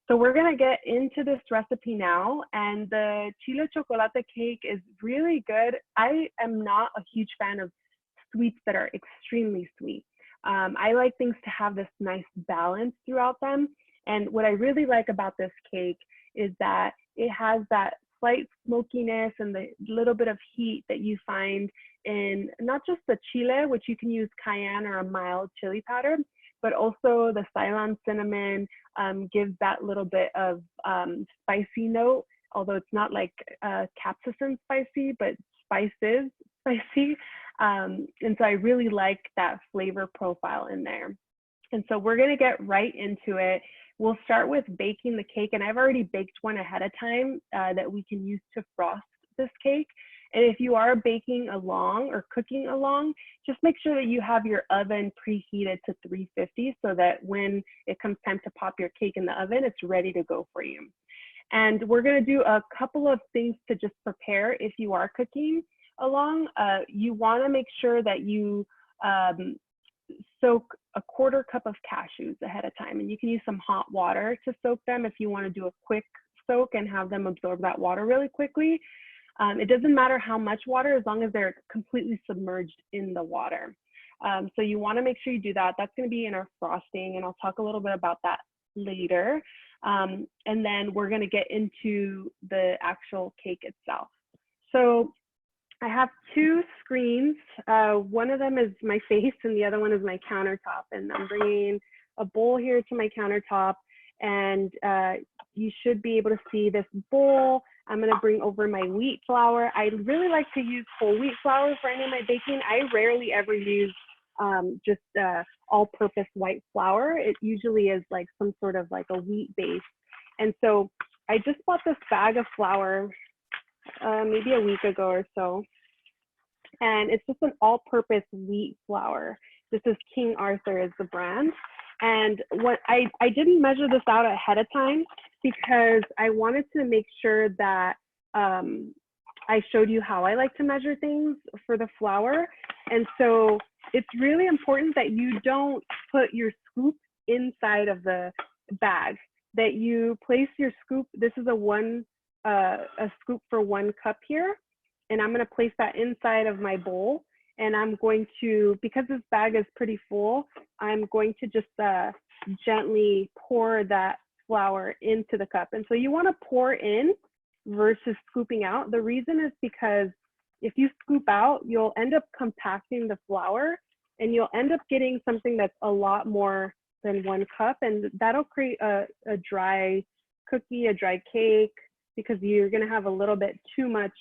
So we're gonna get into this recipe now, and the Chile chocolate cake is really good. I am not a huge fan of sweets that are extremely sweet. I like things to have this nice balance throughout them. And what I really like about this cake is that it has that slight smokiness and the little bit of heat that you find in not just the Chile, which you can use cayenne or a mild chili powder, but also the Ceylon cinnamon gives that little bit of spicy note, although it's not like capsaicin spicy, but spices spicy. And so I really like that flavor profile in there. And so we're gonna get right into it. We'll start with baking the cake, and I've already baked one ahead of time that we can use to frost this cake. And if you are baking along or cooking along, just make sure that you have your oven preheated to 350 so that when it comes time to pop your cake in the oven, it's ready to go for you. And we're gonna do a couple of things to just prepare if you are cooking along. You wanna make sure that you soak a 1/4 cup of cashews ahead of time, and you can use some hot water to soak them if you want to do a quick soak and have them absorb that water really quickly. It doesn't matter how much water as long as they're completely submerged in the water. So you want to make sure you do that. That's going to be in our frosting, and I'll talk a little bit about that later. And then we're going to get into the actual cake itself. So I have 2 screens. One of them is my face and the other one is my countertop. And I'm bringing a bowl here to my countertop, and you should be able to see this bowl. I'm gonna bring over my wheat flour. I really like to use whole wheat flour for any of my baking. I rarely ever use just all-purpose white flour. It usually is like some sort of like a wheat base. And so I just bought this bag of flour maybe a week ago or so. And it's just an all-purpose wheat flour. This is King Arthur is the brand. And what I didn't measure this out ahead of time because I wanted to make sure that I showed you how I like to measure things for the flour. And so it's really important that you don't put your scoop inside of the bag, that you place your scoop. This is a scoop for 1 cup here. And I'm going to place that inside of my bowl. And I'm going to, because this bag is pretty full, I'm going to just gently pour that flour into the cup. And so you want to pour in versus scooping out. The reason is because if you scoop out, you'll end up compacting the flour and you'll end up getting something that's a lot more than 1 cup. And that'll create a dry cookie, a dry cake, because you're going to have a little bit too much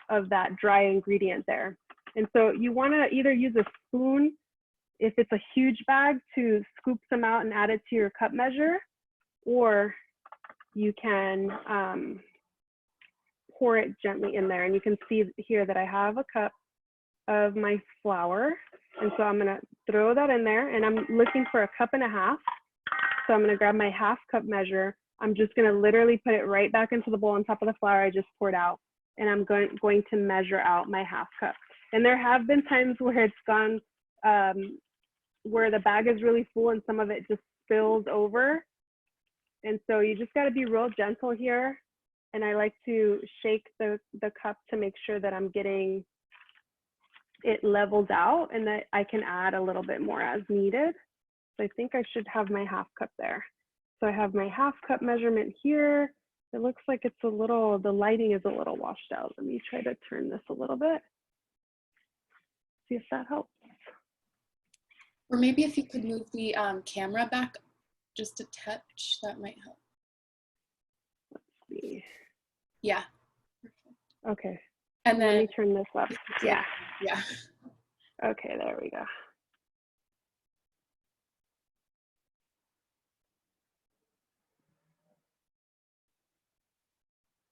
of that dry ingredient there. And so you want to either use a spoon, if it's a huge bag, to scoop some out and add it to your cup measure, or you can pour it gently in there. And you can see here that I have a cup of my flour. And so I'm going to throw that in there, and I'm looking for 1.5 cups. So I'm going to grab my 1/2 cup measure. I'm just going to literally put it right back into the bowl on top of the flour I just poured out. And I'm going to measure out my 1/2 cup. And there have been times where it's gone, where the bag is really full and some of it just spills over. And so you just got to be real gentle here. And I like to shake the cup to make sure that I'm getting it leveled out and that I can add a little bit more as needed. So I think I should have my 1/2 cup there. So I have my 1/2 cup measurement here. It looks like it's a little, the lighting is a little washed out. Let me try to turn this a little bit. See if that helps. Or maybe if you could move the camera back just a touch, that might help. Let's see. Yeah. Okay. And then let me turn this up. Yeah. Yeah. Okay, there we go.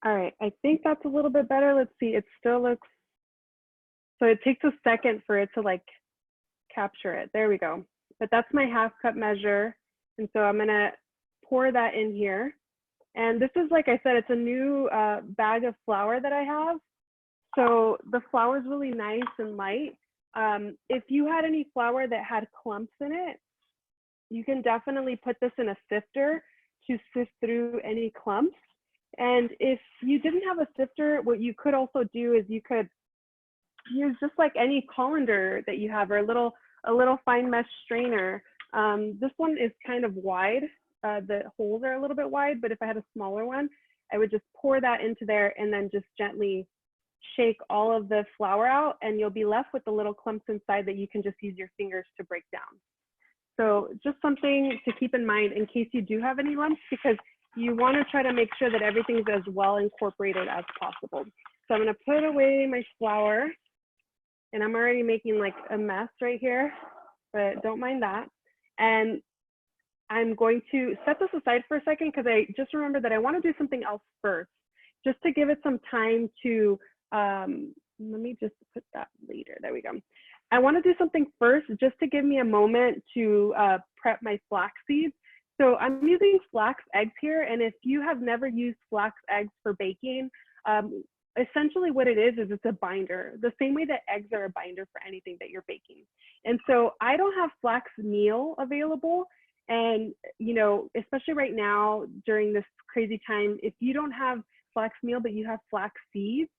All right, I think that's a little bit better. Let's see, it still looks, so it takes a second for it to like capture it. There we go. But that's my 1/2 cup measure. And so I'm gonna pour that in here. And this is, like I said, it's a new bag of flour that I have. So the flour is really nice and light. If you had any flour that had clumps in it, you can definitely put this in a sifter to sift through any clumps. And if you didn't have a sifter, what you could also do is you could use just like any colander that you have, or a little fine mesh strainer. This one is kind of wide. The holes are a little bit wide, but if I had a smaller one, I would just pour that into there and then just gently shake all of the flour out, and you'll be left with the little clumps inside that you can just use your fingers to break down. So just something to keep in mind in case you do have any lumps, because you want to try to make sure that everything's as well incorporated as possible. So I'm going to put away my flour, and I'm already making like a mess right here, but don't mind that. And I'm going to set this aside for a second because I just remembered that I want to do something else first, just to give it some time to, let me just put that later. There we go. I want to do something first just to give me a moment to prep my flax seeds. So I'm using flax eggs here, and if you have never used flax eggs for baking, essentially what it is it's a binder, the same way that eggs are a binder for anything that you're baking. And so I don't have flax meal available. And, you know, especially right now during this crazy time, if you don't have flax meal, but you have flax seeds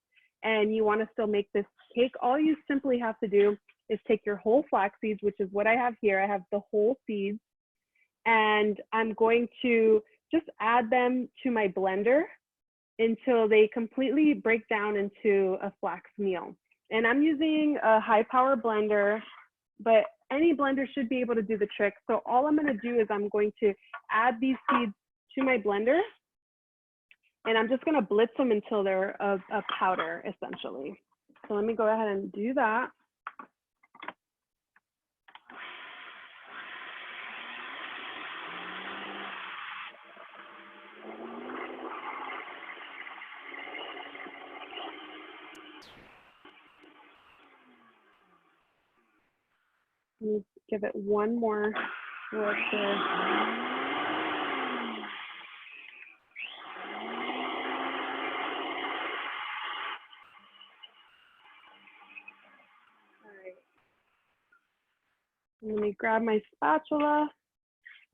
and you want to still make this cake, all you simply have to do is take your whole flax seeds, which is what I have here. I have the whole seeds, and I'm going to just add them to my blender until they completely break down into a flax meal. And I'm using a high power blender, but any blender should be able to do the trick. So all I'm going to do is I'm going to add these seeds to my blender, and I'm just going to blitz them until they're a powder, essentially. So let me go ahead and do that. Let me give it one more look here. Let me grab my spatula,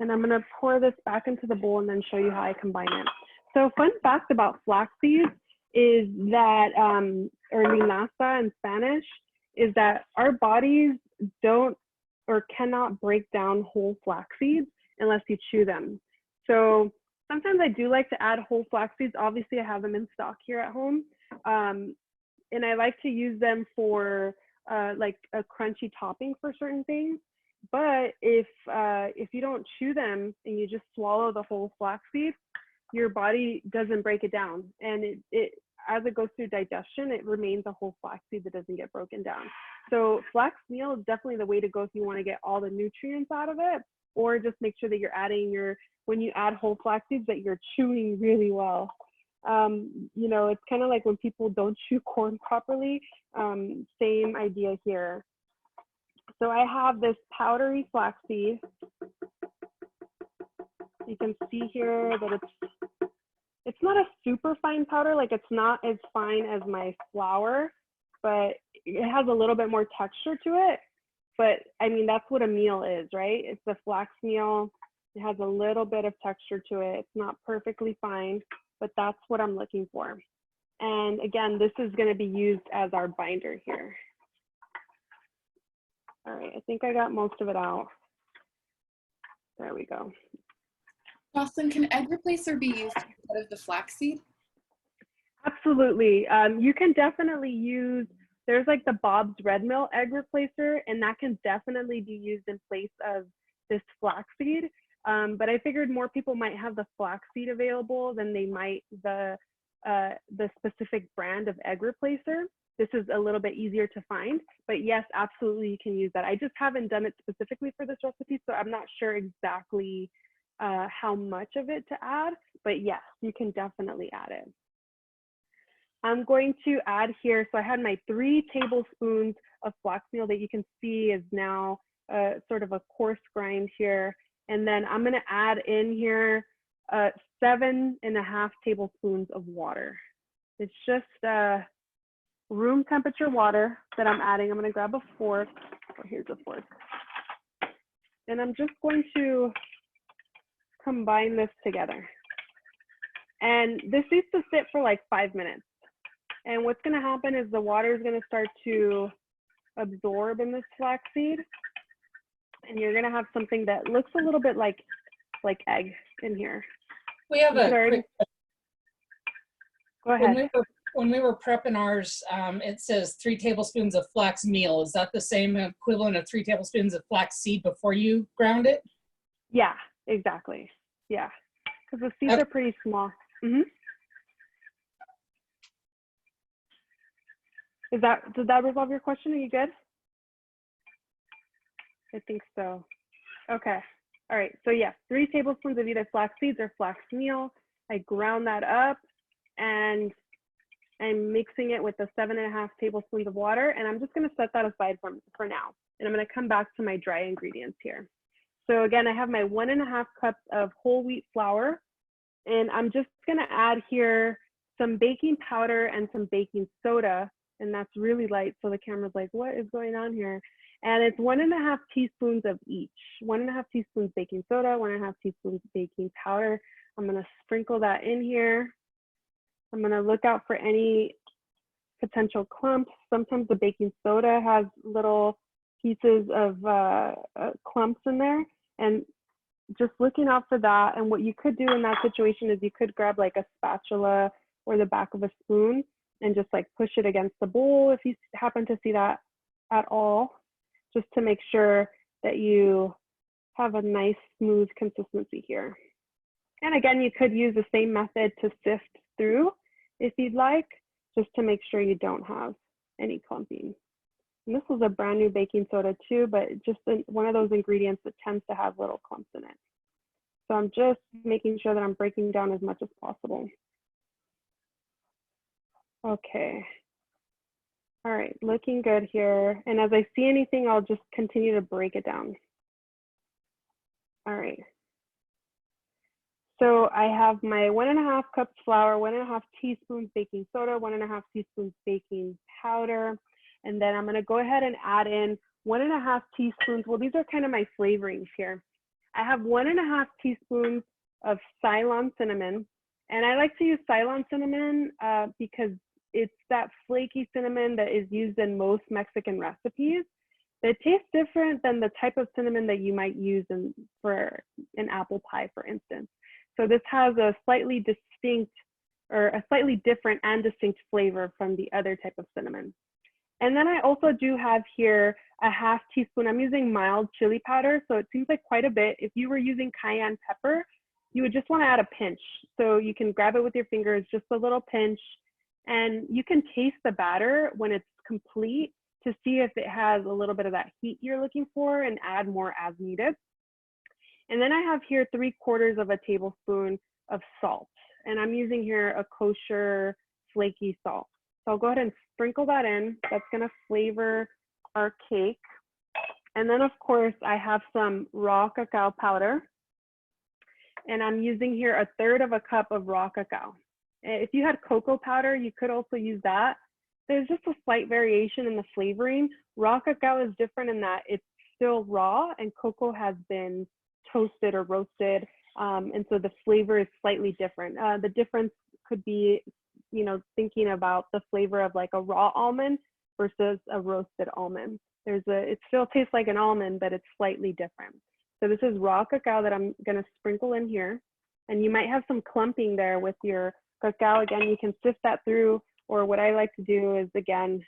and I'm going to pour this back into the bowl and then show you how I combine it. So fun fact about flax seeds is that, or linaza in Spanish, is that our bodies don't or cannot break down whole flax seeds unless you chew them. So sometimes I do like to add whole flax seeds. Obviously I have them in stock here at home. And I like to use them for like a crunchy topping for certain things. But if you don't chew them and you just swallow the whole flax seed, your body doesn't break it down. And it as it goes through digestion, it remains a whole flax seed that doesn't get broken down. So flax meal is definitely the way to go if you want to get all the nutrients out of it, or just make sure that you're adding when you add whole flax seeds, that you're chewing really well. You know, it's kind of like when people don't chew corn properly, same idea here. So I have this powdery flaxseed. You can see here that it's not a super fine powder, like it's not as fine as my flour, but it has a little bit more texture to it. But I mean, that's what a meal is, right? It's a flax meal. It has a little bit of texture to it. It's not perfectly fine, but that's what I'm looking for. And again, this is going to be used as our binder here. All right, I think I got most of it out. There we go. Jocelyn, can egg replacer be used instead of the flaxseed? Absolutely. You can definitely use, there's like the Bob's Red Mill egg replacer, and that can definitely be used in place of this flaxseed. But I figured more people might have the flaxseed available than they might the specific brand of egg replacer. This is a little bit easier to find, but yes, absolutely you can use that. I just haven't done it specifically for this recipe, so I'm not sure exactly how much of it to add, but yes, you can definitely add it. I'm going to add here, so I had my 3 tablespoons of flax meal that you can see is now sort of a coarse grind here. And then I'm gonna add in here 7.5 tablespoons of water. It's just room temperature water that I'm adding. I'm gonna grab a fork, oh, here's a fork. And I'm just going to combine this together. And this needs to sit for like 5 minutes. And what's gonna happen is the water is gonna start to absorb in this flaxseed. And you're gonna have something that looks a little bit like egg in here. We have a quick, go ahead. When we were prepping ours, it says 3 tablespoons of flax meal. Is that the same equivalent of 3 tablespoons of flax seed before you ground it? Yeah, exactly. Yeah, because the seeds are pretty small. Mm-hmm. Does that resolve your question? Are you good? I think so. Okay. All right. So yeah, 3 tablespoons of either flax seeds or flax meal. I ground that up and I'm mixing it with the 7.5 tablespoons of water. And I'm just going to set that aside for now. And I'm going to come back to my dry ingredients here. So again, I have my 1.5 cups of whole wheat flour. And I'm just going to add here some baking powder and some baking soda. And that's really light. So the camera's like, what is going on here? And it's 1.5 teaspoons of each. 1.5 teaspoons baking soda, 1.5 teaspoons baking powder. I'm gonna sprinkle that in here. I'm gonna look out for any potential clumps. Sometimes the baking soda has little pieces of clumps in there. And just looking out for that. And what you could do in that situation is you could grab like a spatula or the back of a spoon and just like push it against the bowl if you happen to see that at all, just to make sure that you have a nice smooth consistency here. And again, you could use the same method to sift through if you'd like, just to make sure you don't have any clumping. And this was a brand new baking soda too, but just one of those ingredients that tends to have little clumps in it. So I'm just making sure that I'm breaking down as much as possible. Okay. All right, looking good here. And as I see anything, I'll just continue to break it down. All right. So I have my 1.5 cups flour, 1.5 teaspoons baking soda, 1.5 teaspoons baking powder. And then I'm gonna go ahead and add in 1.5 teaspoons. Well, these are kind of my flavorings here. I have 1.5 teaspoons of Ceylon cinnamon. And I like to use Ceylon cinnamon because it's that flaky cinnamon that is used in most Mexican recipes. It tastes different than the type of cinnamon that you might use for an apple pie, for instance. So this has a slightly distinct or a slightly different and distinct flavor from the other type of cinnamon. And then I also do have here a 1/2 teaspoon. I'm using mild chili powder, so it seems like quite a bit. If you were using cayenne pepper, you would just want to add a pinch. So you can grab it with your fingers, just a little pinch. And you can taste the batter when it's complete to see if it has a little bit of that heat you're looking for and add more as needed. And then I have here 3/4 tablespoon of salt. And I'm using here a kosher flaky salt. So I'll go ahead and sprinkle that in. That's gonna flavor our cake. And then of course I have some raw cacao powder. And I'm using here 1/3 cup of raw cacao. If you had cocoa powder, you could also use that. There's just a slight variation in the flavoring. Raw cacao is different in that it's still raw and cocoa has been toasted or roasted. And so the flavor is slightly different. The difference could be, you know, thinking about the flavor of like a raw almond versus a roasted almond. It still tastes like an almond, but it's slightly different. So this is raw cacao that I'm gonna sprinkle in here. And you might have some clumping there with your cacao. Again, you can sift that through, or what I like to do is, again,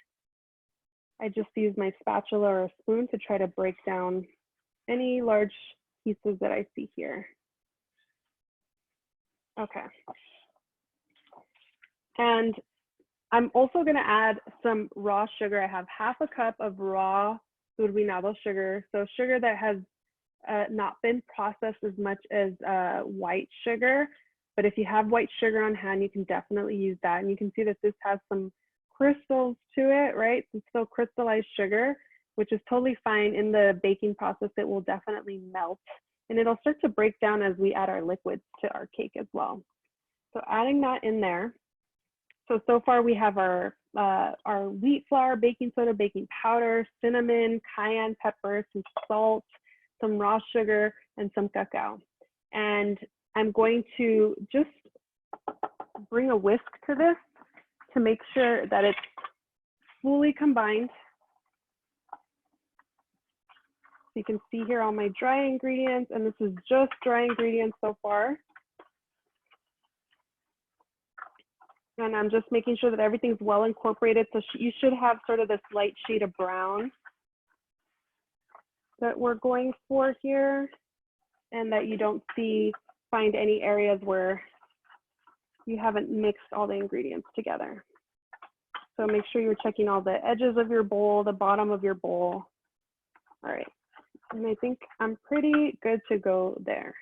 I just use my spatula or a spoon to try to break down any large pieces that I see here. Okay. And I'm also gonna add some raw sugar. I have 1/2 cup of raw turbinado sugar. So sugar that has not been processed as much as white sugar. But if you have white sugar on hand, you can definitely use that. And you can see that this has some crystals to it, right? It's still crystallized sugar, which is totally fine. In the baking process, it will definitely melt. And it'll start to break down as we add our liquids to our cake as well. So adding that in there. So far we have our wheat flour, baking soda, baking powder, cinnamon, cayenne pepper, some salt, some raw sugar, and some cacao. And I'm going to just bring a whisk to this to make sure that it's fully combined. So you can see here all my dry ingredients, and this is just dry ingredients so far. And I'm just making sure that everything's well incorporated. So you should have sort of this light shade of brown that we're going for here, and that you don't find any areas where you haven't mixed all the ingredients together. So make sure you're checking all the edges of your bowl, the bottom of your bowl. All right, and I think I'm pretty good to go there.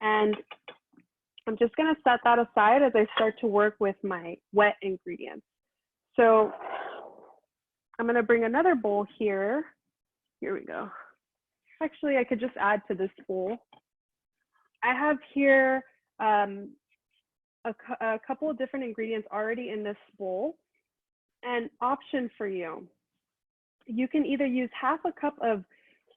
And I'm just gonna set that aside as I start to work with my wet ingredients. So I'm gonna bring another bowl here. Here we go. Actually, I could just add to this bowl. I have here a couple of different ingredients already in this bowl. An option for you. You can either use half a cup of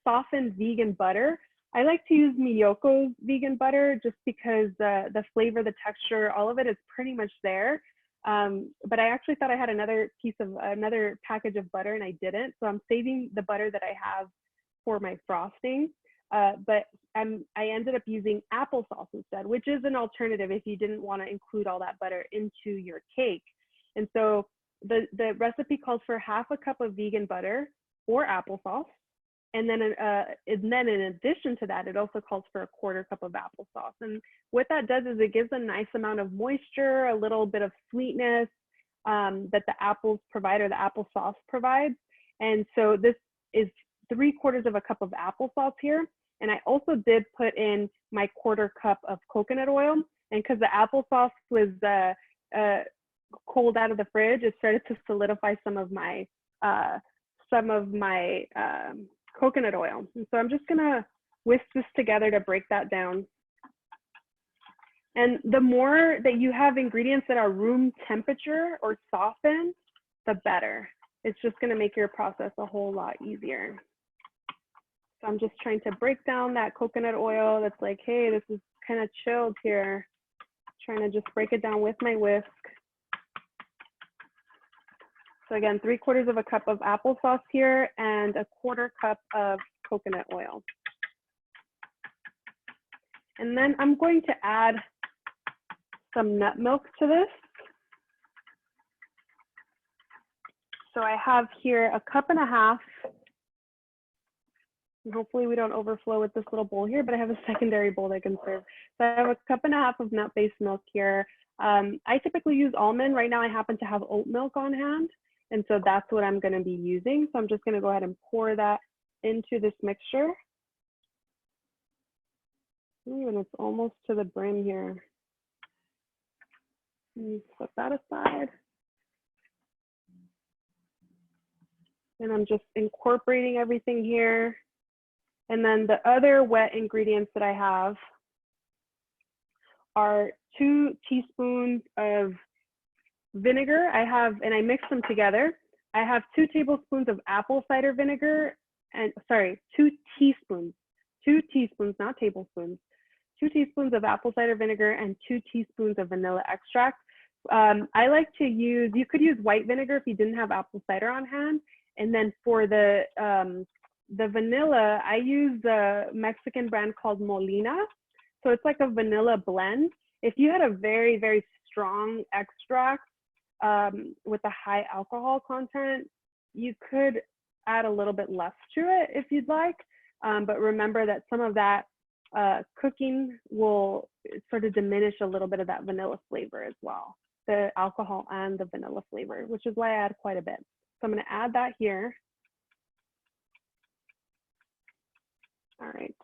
softened vegan butter. I like to use Miyoko's vegan butter just because the flavor, the texture, all of it is pretty much there. But I actually thought I had another package of butter and I didn't. So I'm saving the butter that I have for my frosting. But I ended up using applesauce instead, which is an alternative if you didn't want to include all that butter into your cake. And so the recipe calls for half a cup of vegan butter or applesauce. And then in addition to that, it also calls for a quarter cup of applesauce. And what that does is it gives a nice amount of moisture, a little bit of sweetness that the apples provide, or the applesauce provides. And so this is 3/4 of a cup of applesauce here. And I also did put in my quarter cup of coconut oil. And because the applesauce was cold out of the fridge, it started to solidify some of my coconut oil. And so I'm just gonna whisk this together to break that down. And the more that you have ingredients that are room temperature or softened, the better. It's just gonna make your process a whole lot easier. So I'm just trying to break down that coconut oil that's like, hey, this is kind of chilled here. Trying to just break it down with my whisk. So again, 3/4 of a cup of applesauce here and a quarter cup of coconut oil. And then I'm going to add some nut milk to this. So I have here 1.5 cups. And hopefully we don't overflow with this little bowl here, but I have a secondary bowl that I can serve. So I have 1.5 cups of nut-based milk here. I typically use almond. Right now I happen to have oat milk on hand. And so that's what I'm gonna be using. So I'm just gonna go ahead and pour that into this mixture. Ooh, and it's almost to the brim here. Set that aside. And I'm just incorporating everything here. And then the other wet ingredients that I have are 2 teaspoons of vinegar. And I mix them together. I have 2 tablespoons of apple cider vinegar, and 2 teaspoons, not tablespoons, 2 teaspoons of apple cider vinegar and 2 teaspoons of vanilla extract. I like to use, you could use white vinegar if you didn't have apple cider on hand. And then for the vanilla, I use a Mexican brand called Molina. So it's like a vanilla blend. If you had a very, very strong extract with a high alcohol content, you could add a little bit less to it if you'd like. But remember that some of that cooking will sort of diminish a little bit of that vanilla flavor as well, the alcohol and the vanilla flavor, which is why I add quite a bit. So I'm going to add that here. All right.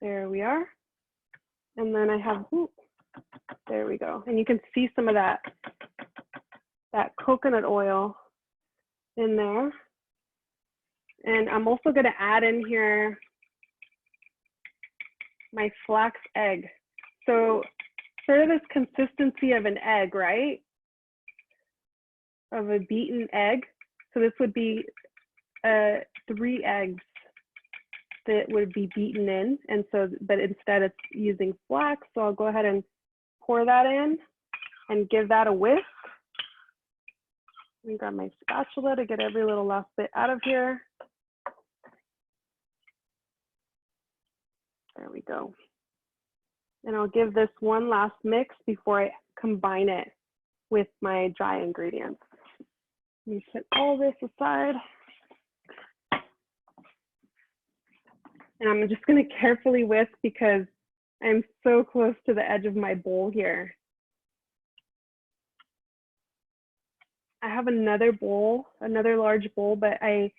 There we are. And then I have, there we go. And you can see some of that coconut oil in there. And I'm also going to add in here my flax egg. So sort of this consistency of an egg, right? Of a beaten egg. So this would be 3 3 eggs that would be beaten in. And so, but instead it's using flax. So I'll go ahead and pour that in and give that a whisk. Let me grab my spatula to get every little last bit out of here. There we go. And I'll give this one last mix before I combine it with my dry ingredients. Let me set all this aside. And I'm just going to carefully whisk because I'm so close to the edge of my bowl here. I have another bowl, another large bowl, but I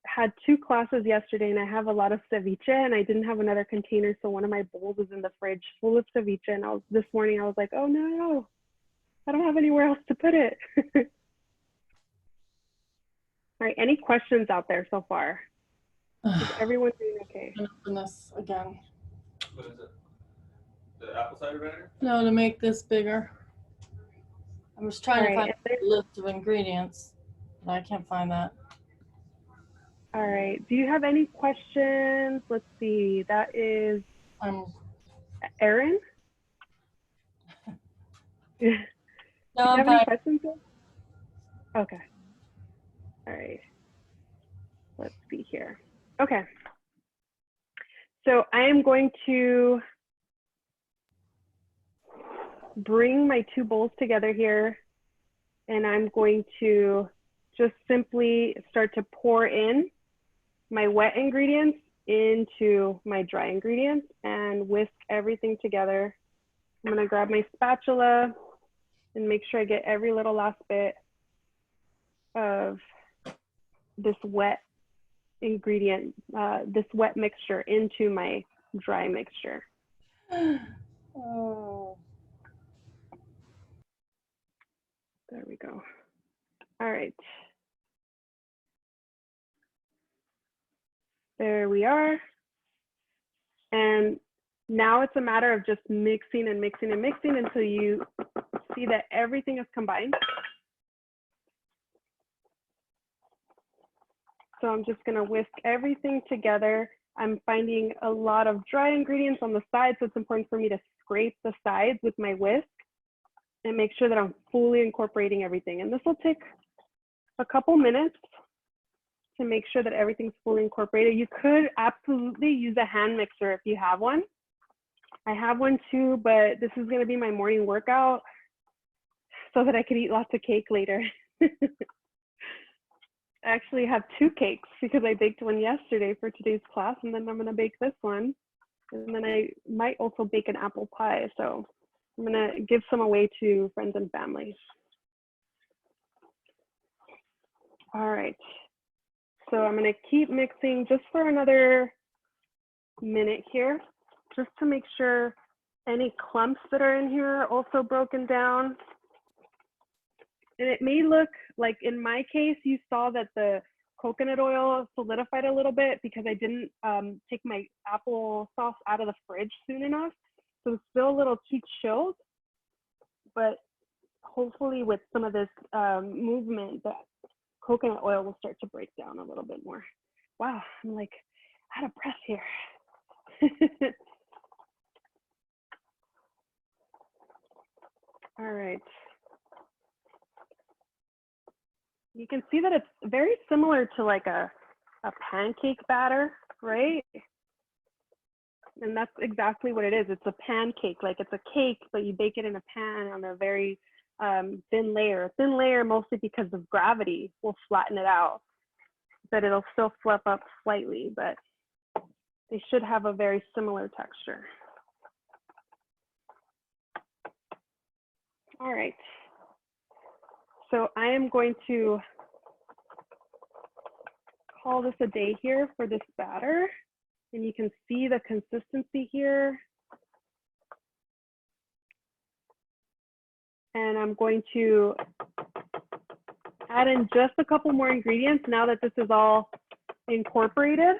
had 2 classes yesterday and I have a lot of ceviche and I didn't have another container. So one of my bowls is in the fridge full of ceviche. And this morning I was like, oh no, I don't have anywhere else to put it. All right, any questions out there so far? Is everyone doing okay? I'm gonna open this again. What is it? The apple cider vinegar? No, to make this bigger. I was trying to find Right, a list of ingredients, but I can't find that. all right, do you have any questions? Let's see, that is Erin? Do you No, have I'm any fine. questions? Okay, all right, let's see here. Okay, so I am going to bring my 2 bowls together here and I'm going to just simply start to pour in my wet ingredients into my dry ingredients and whisk everything together. I'm gonna grab my spatula and make sure I get every little last bit of this wet ingredient, this wet mixture into my dry mixture. Oh. There we go. All right. There we are. And now it's a matter of just mixing and mixing and mixing until you see that everything is combined. So I'm just gonna whisk everything together. I'm finding a lot of dry ingredients on the side, so it's important for me to scrape the sides with my whisk and make sure that I'm fully incorporating everything. And this will take a couple minutes to make sure that everything's fully incorporated. You could absolutely use a hand mixer if you have one. I have one too, but this is gonna be my morning workout so that I could eat lots of cake later. I actually have 2 cakes because I baked one yesterday for today's class, and then I'm gonna bake this one. And then I might also bake an apple pie. So I'm gonna give some away to friends and family. All right, so I'm gonna keep mixing just for another minute here, just to make sure any clumps that are in here are also broken down. And it may look like, in my case, you saw that the coconut oil solidified a little bit because I didn't take my applesauce out of the fridge soon enough. So it's still a little cheek chilled, but hopefully with some of this movement, that coconut oil will start to break down a little bit more. Wow, I'm like out of breath here. All right. You can see that it's very similar to like a pancake batter, right? And that's exactly what it is. It's a pancake, like it's a cake, but you bake it in a pan on a very thin layer. A thin layer mostly because of gravity will flatten it out, but it'll still fluff up slightly, but they should have a very similar texture. All right. So I am going to call this a day here for this batter. And you can see the consistency here. And I'm going to add in just a couple more ingredients now that this is all incorporated.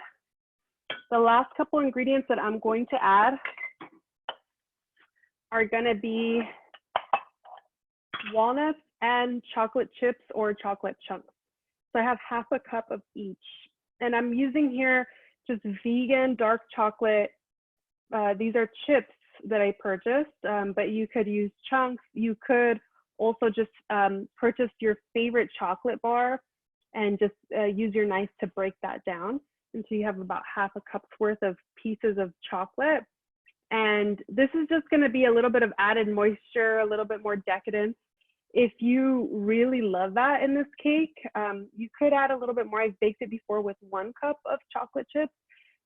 The last couple ingredients that I'm going to add are going to be walnuts and chocolate chips or chocolate chunks. So I have half a cup of each. And I'm using here just vegan dark chocolate. These are chips that I purchased, but you could use chunks. You could also just purchase your favorite chocolate bar and just use your knife to break that down. And so you have about half a cup's worth of pieces of chocolate. And this is just going to be a little bit of added moisture, a little bit more decadence. If you really love that in this cake, you could add a little bit more. I've baked it before with 1 cup of chocolate chips,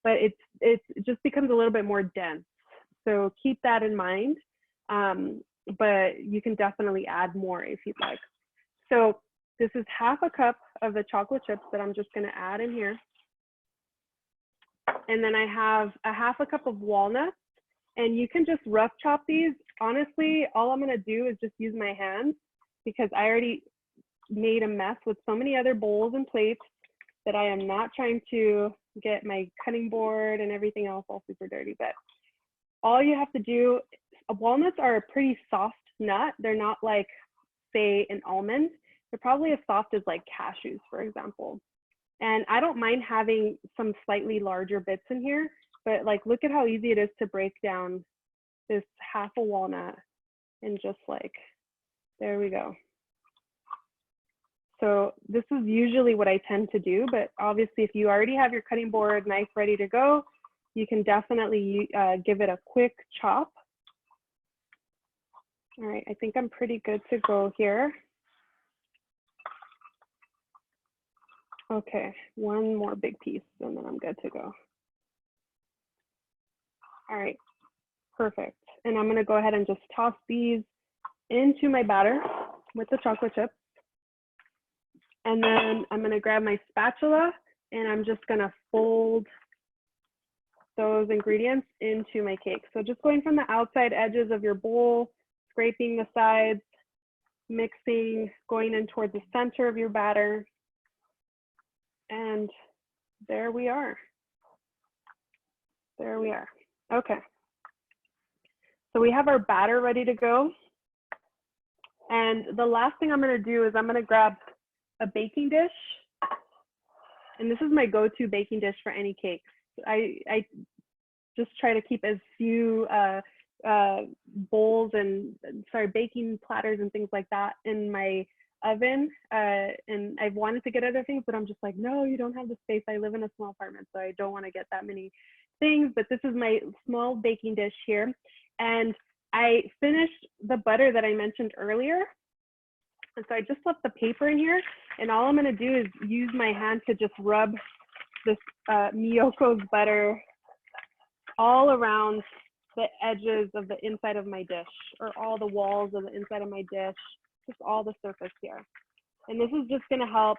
but it just becomes a little bit more dense. So keep that in mind, but you can definitely add more if you'd like. So this is half a cup of the chocolate chips that I'm just going to add in here. And then I have a half a cup of walnuts, and you can just rough chop these. Honestly, all I'm going to do is just use my hands because I already made a mess with so many other bowls and plates that I am not trying to get my cutting board and everything else all super dirty. But all you have to do, walnuts are a pretty soft nut. They're not like, say, an almond. They're probably as soft as like cashews, for example. And I don't mind having some slightly larger bits in here, but like, look at how easy it is to break down this half a walnut and just like, there we go. So this is usually what I tend to do, but obviously if you already have your cutting board, knife ready to go, you can definitely give it a quick chop. All right, I think I'm pretty good to go here. Okay, one more big piece and then I'm good to go. All right, perfect. And I'm gonna go ahead and just toss these into my batter with the chocolate chips. And then I'm gonna grab my spatula and I'm just gonna fold those ingredients into my cake. So just going from the outside edges of your bowl, scraping the sides, mixing, going in towards the center of your batter. And there we are. There we are. Okay. So we have our batter ready to go. And the last thing I'm going to do is I'm going to grab a baking dish. And this is my go-to baking dish for any cakes. I just try to keep as few bowls and baking platters and things like that in my oven. And I've wanted to get other things, but I'm just like, no, you don't have the space. I live in a small apartment, so I don't want to get that many things. But this is my small baking dish here. And I finished the butter that I mentioned earlier. And so I just left the paper in here. And all I'm going to do is use my hand to just rub this Miyoko's butter all around the edges of the inside of my dish, or all the walls of the inside of my dish, just all the surface here. And this is just going to help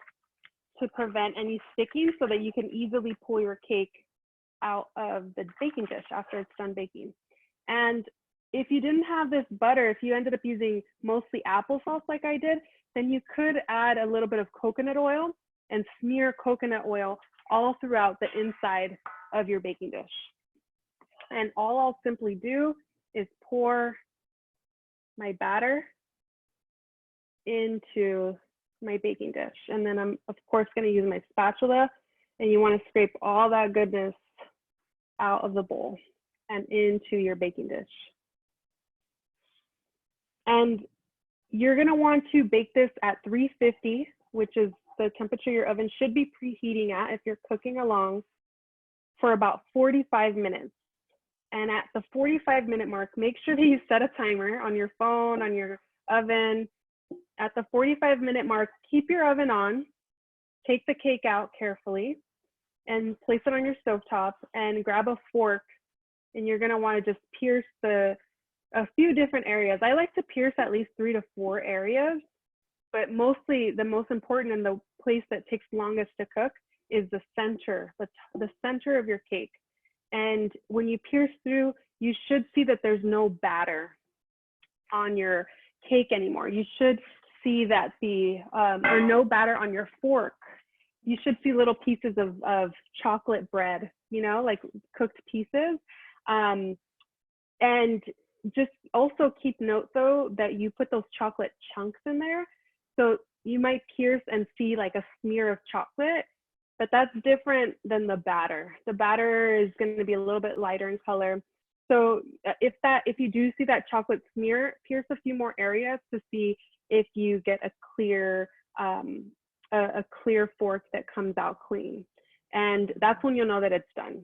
to prevent any sticking so that you can easily pull your cake out of the baking dish after it's done baking. And if you didn't have this butter, if you ended up using mostly applesauce like I did, then you could add a little bit of coconut oil and smear coconut oil all throughout the inside of your baking dish. And all I'll simply do is pour my batter into my baking dish. And then I'm, of course, going to use my spatula. And you want to scrape all that goodness out of the bowl and into your baking dish. And you're going to want to bake this at 350, which is the temperature your oven should be preheating at if you're cooking along, for about 45 minutes. And at the 45-minute mark, make sure that you set a timer on your phone, on your oven. At the 45-minute mark, keep your oven on, take the cake out carefully, and place it on your stovetop, and grab a fork. And you're going to want to just pierce a few different areas. I like to pierce at least 3 to 4 areas, but mostly the most important and the place that takes longest to cook is the center, the center of your cake. And when you pierce through, you should see that there's no batter on your cake anymore. You should see that or no batter on your fork. You should see little pieces of chocolate bread, you know, like cooked pieces. And just also keep note though, that you put those chocolate chunks in there. So you might pierce and see like a smear of chocolate. but that's different than the batter. The batter is going to be a little bit lighter in color. So if you do see that chocolate smear, pierce a few more areas to see if you get a clear fork that comes out clean. And that's when you'll know that it's done.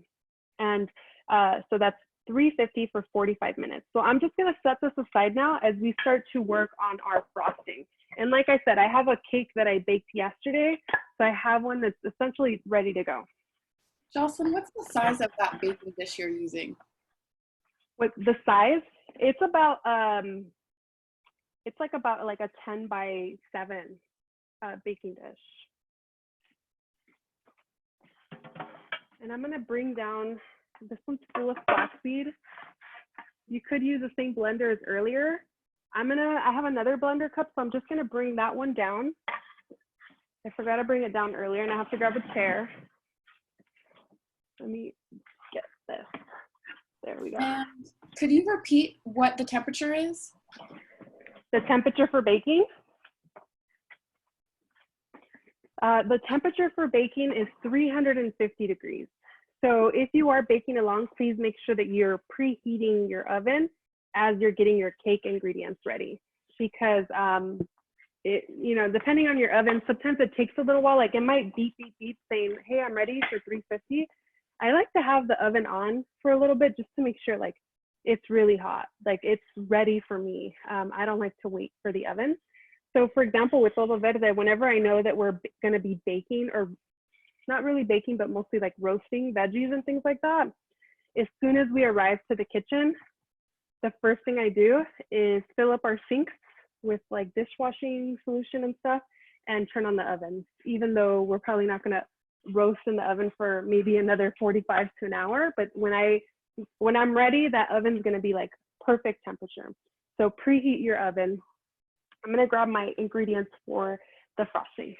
And so that's 350 for 45 minutes. So I'm just gonna set this aside now as we start to work on our frosting. And like I said, I have a cake that I baked yesterday. So I have one that's essentially ready to go. Jocelyn, what's the size of that baking dish you're using? With the size, it's about it's like about like a 10 by 7 baking dish. And I'm gonna bring down, this one's full of flaxseed. You could use the same blender as earlier. I have another blender cup, so I'm just gonna bring that one down. I forgot to bring it down earlier and I have to grab a chair. Let me get this. There we go. And could you repeat what the temperature is? The temperature for baking? The temperature for baking is 350 degrees. So if you are baking along, please make sure that you're preheating your oven as you're getting your cake ingredients ready. Because depending on your oven, sometimes it takes a little while. Like it might beep, beep, beep saying, hey, I'm ready for 350. I like to have the oven on for a little bit just to make sure like it's really hot, like it's ready for me. I don't like to wait for the oven. So for example, with Todo Verde, whenever I know that we're gonna be baking, or not really baking, but mostly like roasting veggies and things like that, as soon as we arrive to the kitchen, the first thing I do is fill up our sinks with like dishwashing solution and stuff and turn on the oven, even though we're probably not gonna roast in the oven for maybe another 45 to an hour. But when I'm ready, that oven's gonna be like perfect temperature. So preheat your oven. I'm gonna grab my ingredients for the frosting.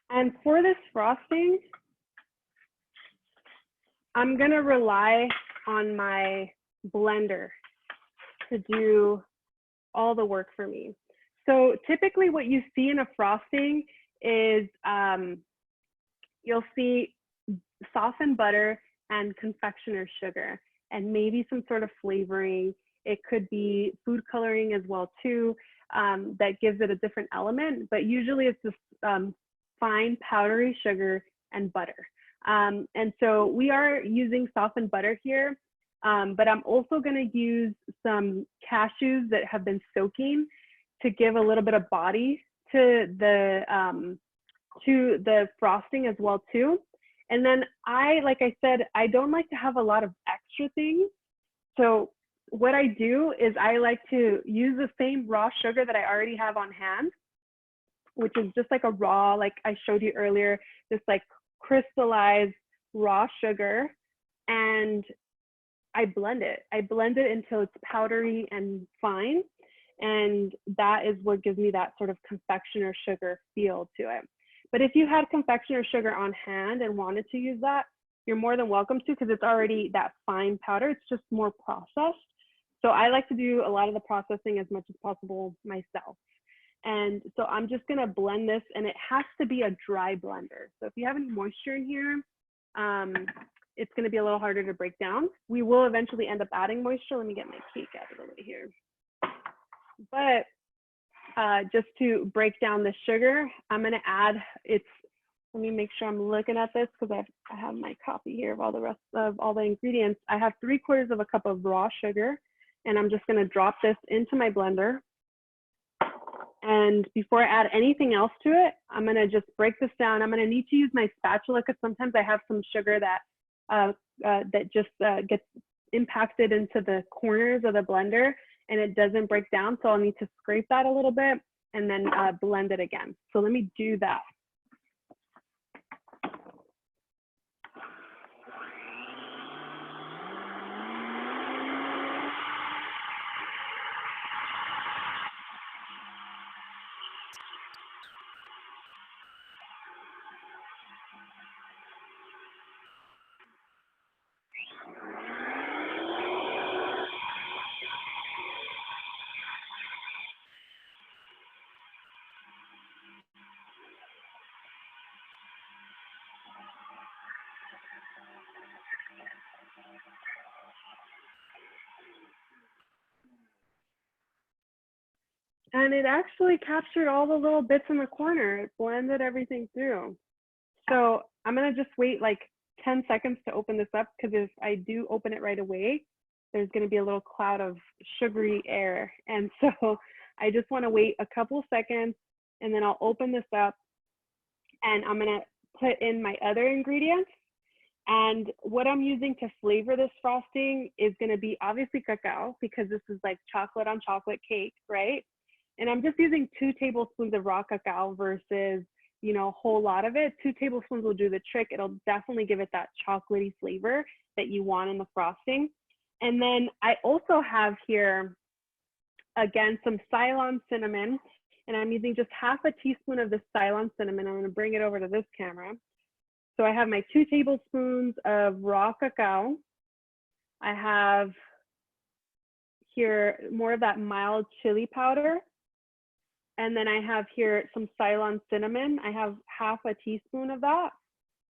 And for this frosting, I'm gonna rely on my blender to do all the work for me. So typically what you see in a frosting is you'll see softened butter and confectioner's sugar and maybe some sort of flavoring. It could be food coloring as well too, that gives it a different element, but usually it's just fine powdery sugar and butter. And so we are using softened butter here, but I'm also going to use some cashews that have been soaking to give a little bit of body to the frosting as well too. And then like I said, I don't like to have a lot of extra things. So what I do is I like to use the same raw sugar that I already have on hand, which is just like a raw, like I showed you earlier, this like crystallized raw sugar, and I blend it. I blend it until it's powdery and fine. And that is what gives me that sort of confectioner sugar feel to it. But if you had confectioner sugar on hand and wanted to use that, you're more than welcome to, because it's already that fine powder. It's just more processed. So I like to do a lot of the processing as much as possible myself. And so I'm just gonna blend this, and it has to be a dry blender. So if you have any moisture in here, it's gonna be a little harder to break down. We will eventually end up adding moisture. Let me get my cake out of the way here. But just to break down the sugar, I'm gonna add, let me make sure I'm looking at this because I have my copy here of all the rest of all the ingredients. I have 3/4 of a cup of raw sugar, and I'm just gonna drop this into my blender. And before I add anything else to it, I'm gonna just break this down. I'm gonna need to use my spatula because sometimes I have some sugar that just gets impacted into the corners of the blender and it doesn't break down. So I'll need to scrape that a little bit and then blend it again. So let me do that. And it actually captured all the little bits in the corner. It blended everything through. So I'm gonna just wait like 10 seconds to open this up, because if I do open it right away, there's gonna be a little cloud of sugary air. And so I just wanna wait a couple seconds, and then I'll open this up, and I'm gonna put in my other ingredients. And what I'm using to flavor this frosting is gonna be obviously cacao, because this is like chocolate on chocolate cake, right? And I'm just using 2 tablespoons of raw cacao versus, you know, a whole lot of it. 2 tablespoons will do the trick. It'll definitely give it that chocolatey flavor that you want in the frosting. And then I also have here, again, some Ceylon cinnamon, and I'm using just half a teaspoon of the Ceylon cinnamon. I'm gonna bring it over to this camera. So I have my 2 tablespoons of raw cacao. I have here more of that mild chili powder. And then I have here some Ceylon cinnamon. I have half a teaspoon of that.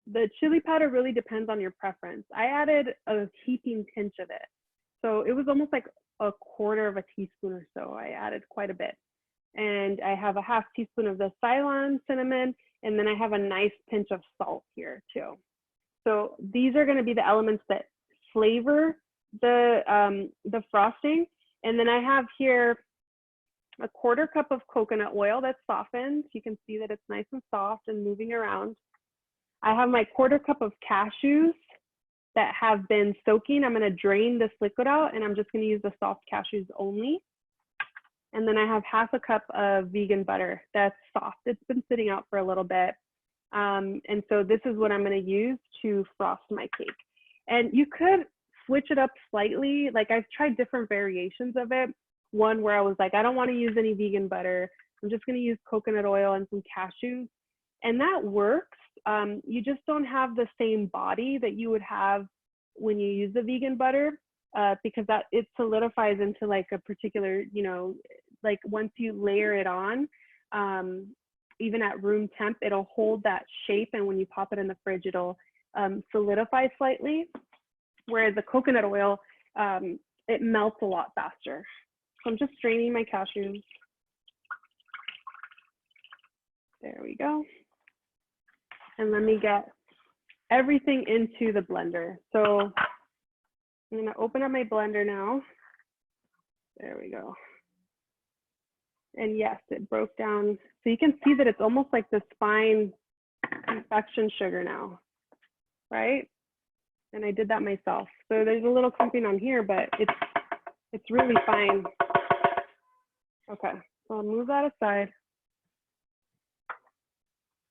The chili powder really depends on your preference. I added a heaping pinch of it. So it was almost like a quarter of a teaspoon or so. I added quite a bit. And I have a half teaspoon of the Ceylon cinnamon, and then I have a nice pinch of salt here too. So these are gonna be the elements that flavor the frosting. And then I have here a 1/4 cup of coconut oil that's softened. You can see that it's nice and soft and moving around. I have my 1/4 cup of cashews that have been soaking. I'm gonna drain this liquid out, and I'm just gonna use the soft cashews only. And then I have half a cup of vegan butter that's soft. It's been sitting out for a little bit. And so this is what I'm gonna use to frost my cake. And you could switch it up slightly. Like I've tried different variations of it. One where I was like, I don't want to use any vegan butter. I'm just going to use coconut oil and some cashews. And that works. You just don't have the same body that you would have when you use the vegan butter, because that it solidifies into like a particular, you know, like once you layer it on, even at room temp, it'll hold that shape. And when you pop it in the fridge, it'll solidify slightly. Whereas the coconut oil, it melts a lot faster. So I'm just straining my cashews. There we go. And let me get everything into the blender. So I'm gonna open up my blender now. There we go. And yes, it broke down. So you can see that it's almost like this fine confection sugar now, right? And I did that myself. So there's a little clumping on here, but it's really fine. Okay, so I'll move that aside.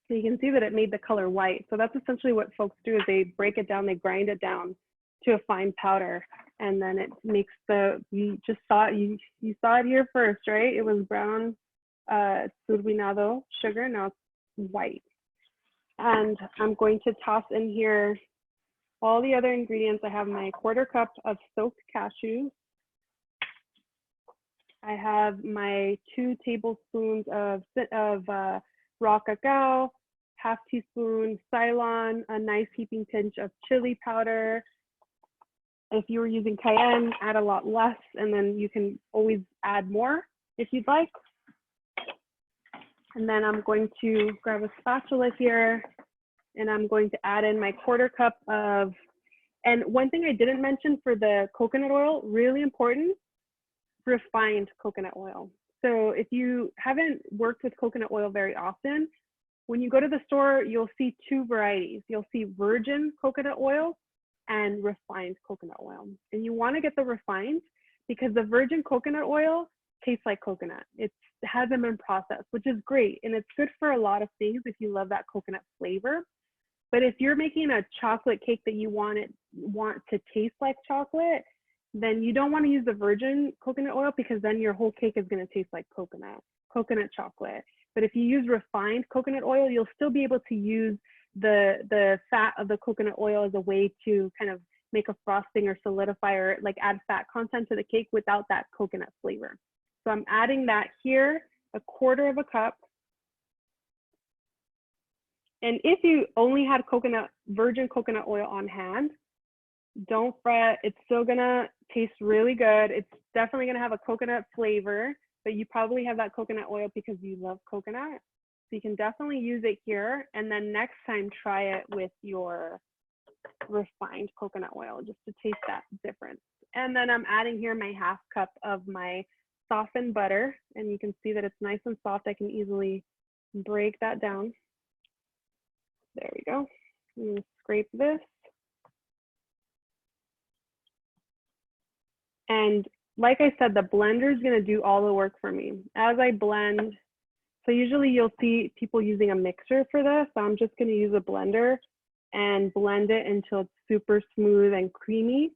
So you can see that it made the color white. So that's essentially what folks do, is they break it down, they grind it down to a fine powder, and then it makes you just saw it, you saw it here first, right? It was brown turbinado sugar, now it's white. And I'm going to toss in here all the other ingredients. I have my 1/4 cup of soaked cashews. I have my 2 tablespoons of raw cacao, half teaspoon Ceylon, a nice heaping pinch of chili powder. If you were using cayenne, add a lot less, and then you can always add more if you'd like. And then I'm going to grab a spatula here, and I'm going to add in my 1/4 cup of, and one thing I didn't mention for the coconut oil, really important, refined coconut oil. So if you haven't worked with coconut oil very often, when you go to the store, you'll see 2 varieties. You'll see virgin coconut oil and refined coconut oil. And you want to get the refined because the virgin coconut oil tastes like coconut. It hasn't been processed, which is great. And it's good for a lot of things if you love that coconut flavor. But if you're making a chocolate cake that you want to taste like chocolate, then you don't want to use the virgin coconut oil, because then your whole cake is going to taste like coconut chocolate. But if you use refined coconut oil, you'll still be able to use the fat of the coconut oil as a way to kind of make a frosting or solidify or like add fat content to the cake without that coconut flavor. So I'm adding that here, a 1/4 cup. And if you only had virgin coconut oil on hand, don't fret, it's still gonna taste really good. It's definitely gonna have a coconut flavor, but you probably have that coconut oil because you love coconut. So you can definitely use it here. And then next time, try it with your refined coconut oil just to taste that difference. And then I'm adding here my 1/2 cup of my softened butter. And you can see that it's nice and soft. I can easily break that down. There we go. I'm going to scrape this. And like I said, the blender is going to do all the work for me. As I blend, so usually you'll see people using a mixer for this. So I'm just going to use a blender and blend it until it's super smooth and creamy.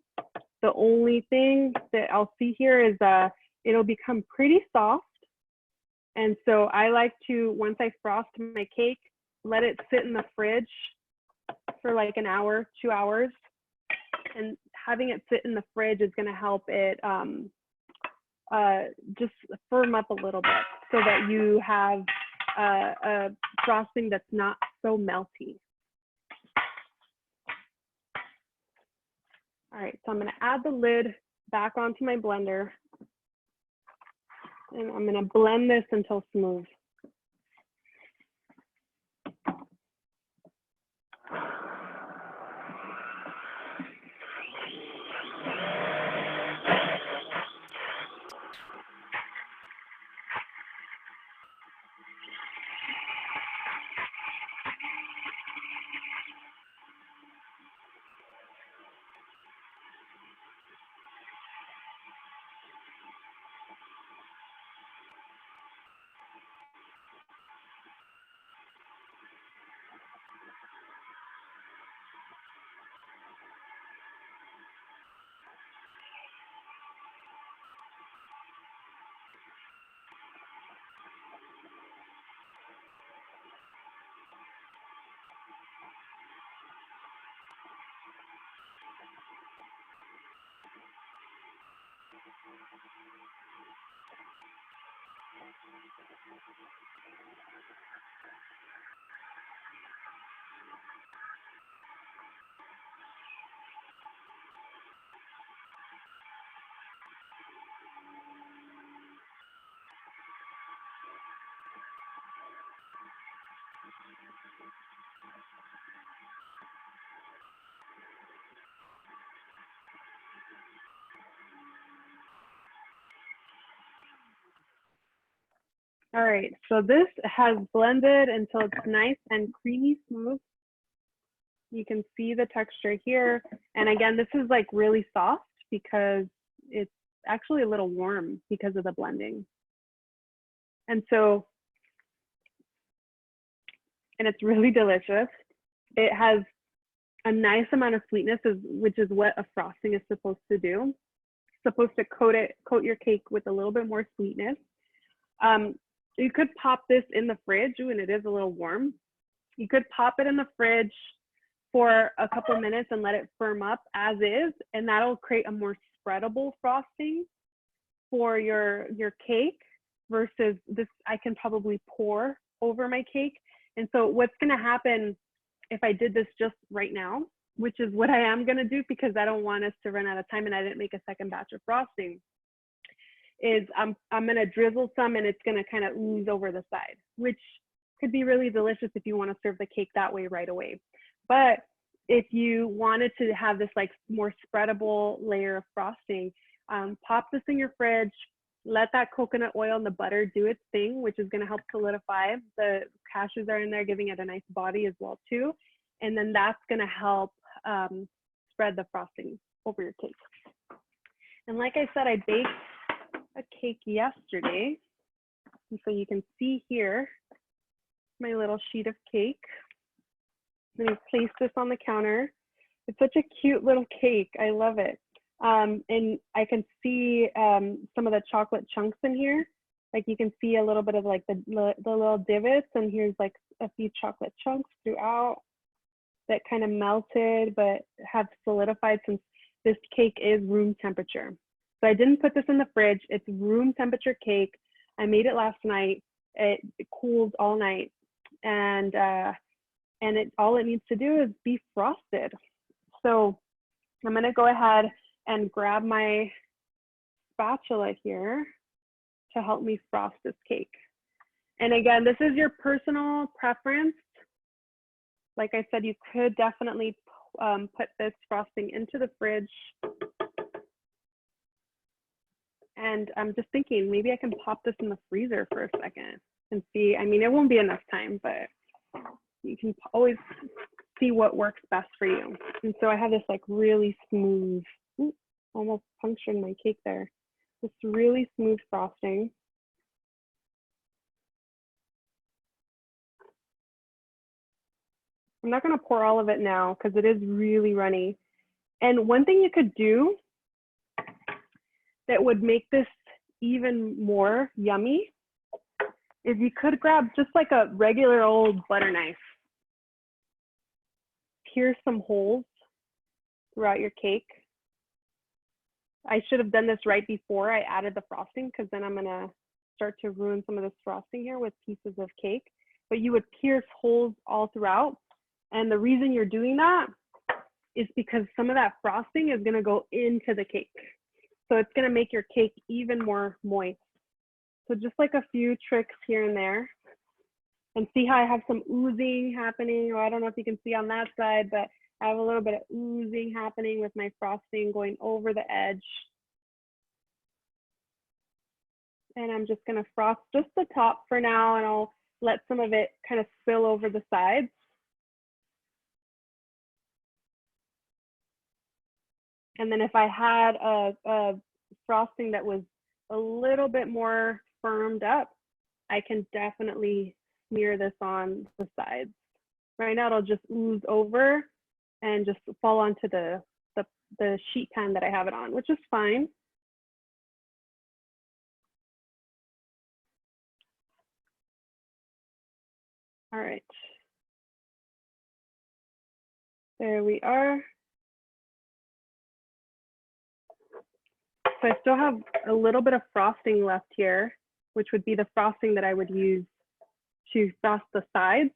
The only thing that I'll see here is it'll become pretty soft. And so I like to, once I frost my cake, let it sit in the fridge for like an hour, 2 hours. And having it sit in the fridge is going to help it just firm up a little bit so that you have a frosting that's not so melty. All right, so I'm going to add the lid back onto my blender. And I'm going to blend this until smooth. All right, so this has blended until it's nice and creamy smooth. You can see the texture here. And again, this is like really soft because it's actually a little warm because of the blending. And so, and it's really delicious. It has a nice amount of sweetness, which is what a frosting is supposed to do. It's supposed to coat your cake with a little bit more sweetness. You could pop this in the fridge, and it is a little warm. You could pop it in the fridge for a couple minutes and let it firm up as is, and that'll create a more spreadable frosting for your cake versus this I can probably pour over my cake. And so what's gonna happen if I did this just right now, which is what I am gonna do because I don't want us to run out of time and I didn't make a second batch of frosting, is I'm gonna drizzle some and it's gonna kind of ooze over the side, which could be really delicious if you wanna serve the cake that way right away. But if you wanted to have this like more spreadable layer of frosting, pop this in your fridge, let that coconut oil and the butter do its thing, which is gonna help solidify. The cashews are in there, giving it a nice body as well too. And then that's gonna help spread the frosting over your cake. And like I said, I baked a cake yesterday. And so you can see here, my little sheet of cake. I'm gonna place this on the counter. It's such a cute little cake, I love it. And I can see some of the chocolate chunks in here. Like you can see a little bit of like the little divots, and here's like a few chocolate chunks throughout that kind of melted but have solidified since this cake is room temperature. So I didn't put this in the fridge. It's room temperature cake. I made it last night. It cooled all night, and all it needs to do is be frosted. So I'm gonna go ahead and grab my spatula here to help me frost this cake. And again, this is your personal preference. Like I said, you could definitely put this frosting into the fridge. And I'm just thinking, maybe I can pop this in the freezer for a second and see. I mean, it won't be enough time, but you can always see what works best for you. And so I have this like really smooth, ooh, almost punctured my cake there. This really smooth frosting. I'm not gonna pour all of it now because it is really runny. And one thing you could do that would make this even more yummy is you could grab just like a regular old butter knife, pierce some holes throughout your cake. I should have done this right before I added the frosting because then I'm gonna start to ruin some of this frosting here with pieces of cake. But you would pierce holes all throughout. And the reason you're doing that is because some of that frosting is gonna go into the cake. So it's gonna make your cake even more moist. So just like a few tricks here and there. And see how I have some oozing happening, or I don't know if you can see on that side, but I have a little bit of oozing happening with my frosting going over the edge. And I'm just gonna frost just the top for now, and I'll let some of it kind of spill over the sides. And then if I had a frosting that was a little bit more firmed up, I can definitely smear this on the sides. Right now it'll just ooze over and just fall onto the sheet pan that I have it on, which is fine. All right. There we are. So I still have a little bit of frosting left here, which would be the frosting that I would use to frost the sides.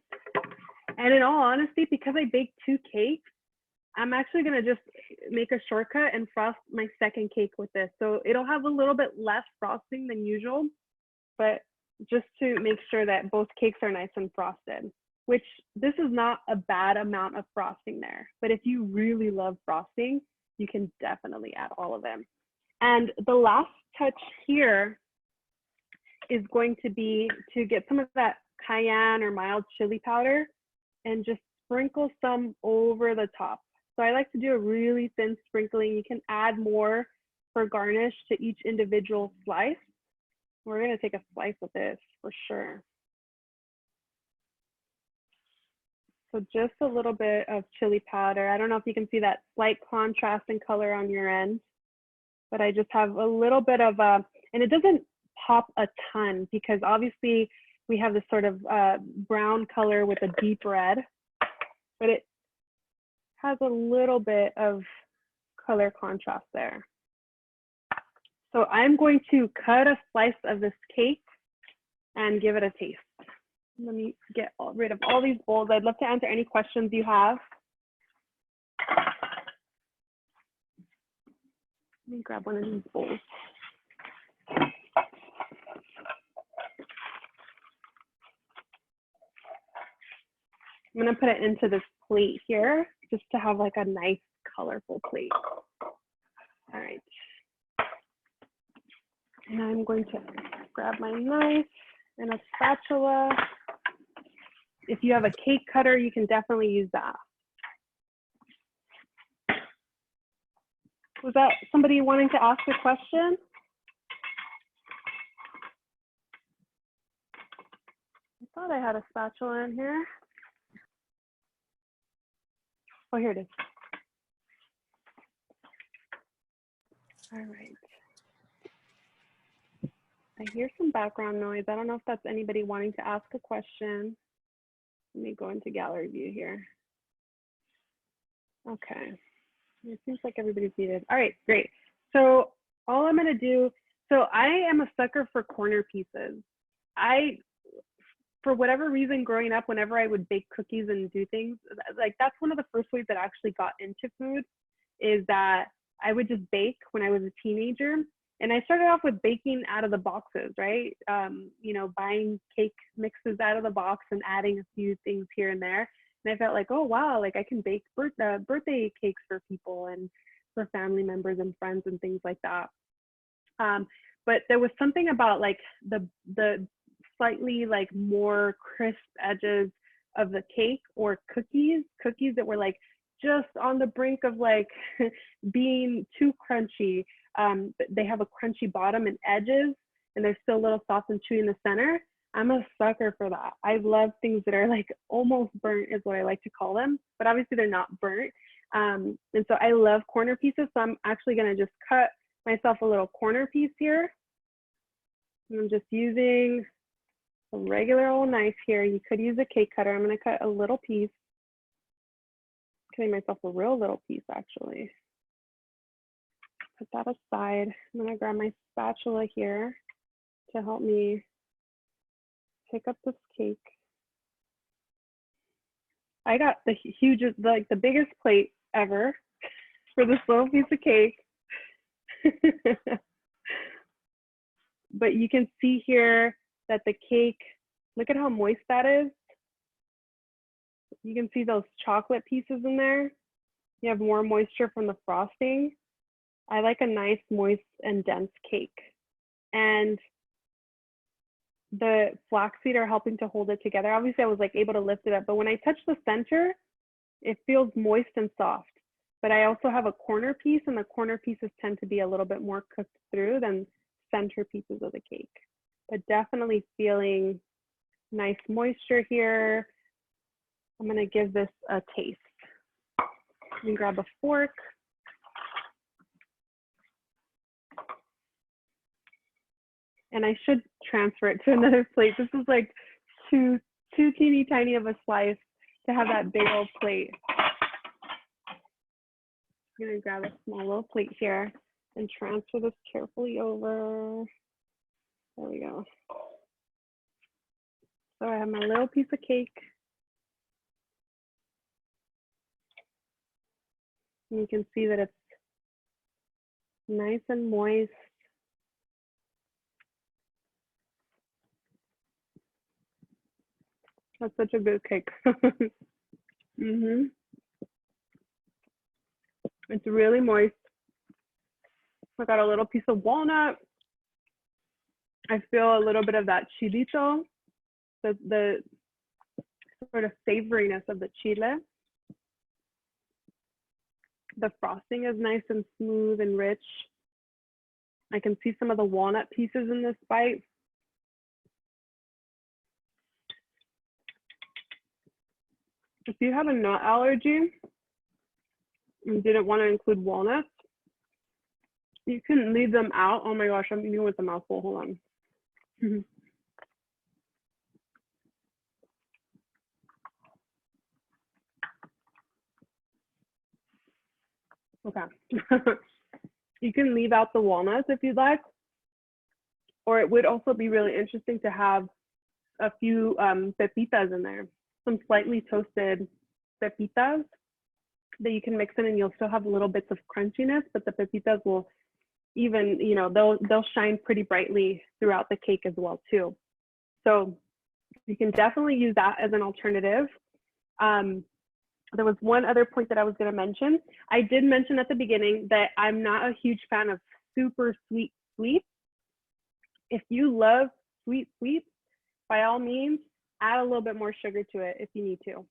And in all honesty, because I baked 2 cakes, I'm actually gonna just make a shortcut and frost my second cake with this. So it'll have a little bit less frosting than usual, but just to make sure that both cakes are nice and frosted, which this is not a bad amount of frosting there. But if you really love frosting, you can definitely add all of them. And the last touch here is going to be to get some of that cayenne or mild chili powder and just sprinkle some over the top. So I like to do a really thin sprinkling. You can add more for garnish to each individual slice. We're gonna take a slice of this for sure. So just a little bit of chili powder. I don't know if you can see that slight contrast in color on your end, but I just have a little bit of and it doesn't pop a ton because obviously we have this sort of brown color with a deep red, but it has a little bit of color contrast there. So I'm going to cut a slice of this cake and give it a taste. Let me get rid of all these bowls. I'd love to answer any questions you have. Let me grab one of these bowls. I'm gonna put it into this plate here just to have like a nice colorful plate. All right. And I'm going to grab my knife and a spatula. If you have a cake cutter, you can definitely use that. Was that somebody wanting to ask a question? I thought I had a spatula in here. Oh, here it is. All right. I hear some background noise. I don't know if that's anybody wanting to ask a question. Let me go into gallery view here. Okay. It seems like everybody's muted. All right, great. So all I'm gonna do, so I am a sucker for corner pieces. For whatever reason, growing up, whenever I would bake cookies and do things, like that's one of the first ways that I actually got into food, is that I would just bake when I was a teenager. And I started off with baking out of the boxes, right? You know, buying cake mixes out of the box and adding a few things here and there. And I felt like, oh, wow, like I can bake birthday cakes for people and for family members and friends and things like that. But there was something about like the slightly like more crisp edges of the cake or cookies that were like just on the brink of like being too crunchy. They have a crunchy bottom and edges, and they're still a little soft and chewy in the center. I'm a sucker for that. I love things that are like almost burnt is what I like to call them, but obviously they're not burnt. And so I love corner pieces. So I'm actually gonna just cut myself a little corner piece here. I'm just using a regular old knife here. You could use a cake cutter. I'm gonna cut a little piece. Cutting myself a real little piece actually. Put that aside. I'm gonna grab my spatula here to help me pick up this cake. I got the hugest, like the biggest plate ever for this little piece of cake. But you can see here that the cake, look at how moist that is. You can see those chocolate pieces in there. You have more moisture from the frosting. I like a nice, moist, and dense cake. And the flaxseed are helping to hold it together. Obviously, I was like able to lift it up, but when I touch the center, it feels moist and soft. But I also have a corner piece, and the corner pieces tend to be a little bit more cooked through than center pieces of the cake. But definitely feeling nice moisture here. I'm gonna give this a taste. You can grab a fork. And I should transfer it to another plate. This is like too teeny tiny of a slice to have that big old plate. I'm gonna grab a small little plate here and transfer this carefully over. There we go. So I have my little piece of cake. And you can see that it's nice and moist. That's such a good cake. It's really moist. I got a little piece of walnut. I feel a little bit of that chilito, the sort of savoriness of the chile. The frosting is nice and smooth and rich. I can see some of the walnut pieces in this bite. If you have a nut allergy and didn't want to include walnuts, you can leave them out. Oh my gosh, I'm eating with a mouthful. Hold on. Okay. You can leave out the walnuts if you'd like, or it would also be really interesting to have a few pepitas in there, some slightly toasted pepitas that you can mix in, and you'll still have little bits of crunchiness, but the pepitas will even, you know, they'll shine pretty brightly throughout the cake as well too. So you can definitely use that as an alternative. There was one other point that I was going to mention. I did mention at the beginning that I'm not a huge fan of super sweet sweets. If you love sweet sweets, by all means, add a little bit more sugar to it if you need to.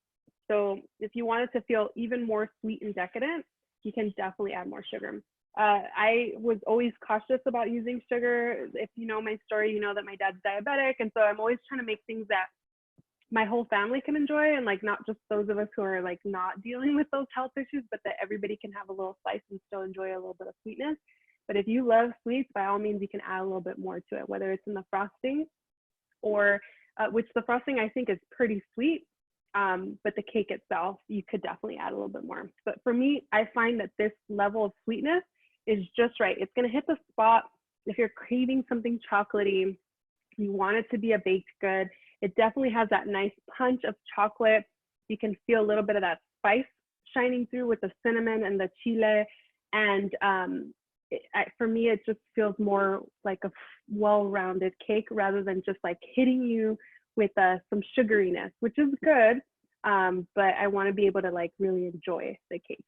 So if you want it to feel even more sweet and decadent, you can definitely add more sugar. I was always cautious about using sugar. If you know my story, you know that my dad's diabetic. And so I'm always trying to make things that my whole family can enjoy, and like not just those of us who are like not dealing with those health issues, but that everybody can have a little slice and still enjoy a little bit of sweetness. But if you love sweets, by all means, you can add a little bit more to it, whether it's in the frosting or which the frosting I think is pretty sweet, but the cake itself, you could definitely add a little bit more. But for me, I find that this level of sweetness is just right. It's gonna hit the spot. If you're craving something chocolatey, you want it to be a baked good, it definitely has that nice punch of chocolate. You can feel a little bit of that spice shining through with the cinnamon and the chile. And for me, it just feels more like a well-rounded cake rather than just like hitting you with some sugariness, which is good. But I want to be able to like really enjoy the cake.